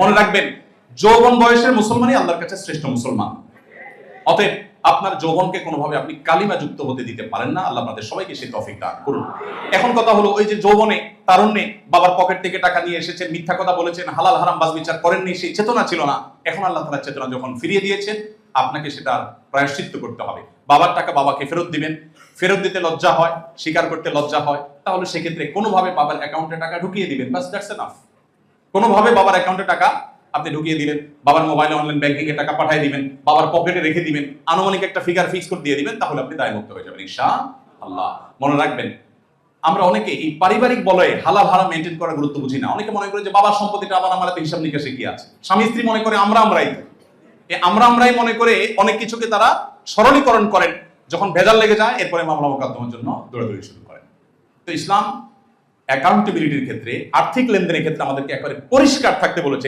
মনে রাখবেন, যৌবন বয়সের মুসলমানই আল্লাহর কাছে শ্রেষ্ঠ মুসলমান। অতএব আপনার যৌবনকে কোনোভাবে আপনি কালিমা যুক্ত হতে দিতে পারেন না। আল্লাহ আপনাদের সবাইকে সেই তৌফিক দান করুন। এখন কথা হলো, ওই যে যৌবনে তারুণ্যে বাবার পকেট থেকে টাকা নিয়ে এসেছেন, মিথ্যা কথা বলেছেন, হালাল হারাম বাজ বিচার করেননি, সেই চেতনা ছিল না। এখন আল্লাহ তাআলা চেতনা যখন ফিরিয়ে দিয়েছেন, আপনাকে সেটা প্রায়শ্চিত্ত করতে হবে। বাবার টাকা বাবাকে ফেরত দিবেন। ফেরত দিতে লজ্জা হয়, স্বীকার করতে লজ্জা হয়, তাহলে সেক্ষেত্রে কোনোভাবে বাবার অ্যাকাউন্টে টাকা ঢুকিয়ে দিবেন, বাস, দ্যাটস এনাফ। কোনোভাবে বাবার অ্যাকাউন্টে টাকা আপনি ঢুকিয়ে দিলেন, বাবার মোবাইলে অনলাইন ব্যাংকিং এ টাকা পাঠিয়ে দিবেন, বাবার পকেটে রেখে দিবেন, আনুমানিক একটা ফিগার ফিক্স করে দিয়ে দিবেন, তাহলে আপনি দায়মুক্ত হয়ে যাবেন ইনশাআল্লাহ। মনে রাখবেন, আমরা অনেকে এই পারিবারিক বলয়ে হালাল হারাম মেইনটেইন করার গুরুত্ব বুঝি না। অনেকে মনে করে যে বাবার সম্পত্তিটা আবার আমার হাতে হিসাব নিকাশে কি আছে। স্বামী স্ত্রী মনে করে আমরাই মনে করে অনেক কিছুকে তারা সরলীকরণ করেন। যখন ভেজাল লেগে যায়, এরপরে মামলা মোকদ্দমার জন্য দৌড়াদৌড়ি শুরু করেন। তো ইসলাম অ্যাকাউন্টেবিলিটির ক্ষেত্রে, আর্থিক লেনদেনের ক্ষেত্রে আমাদেরকে একেবারে পরিষ্কার থাকতে বলেছে।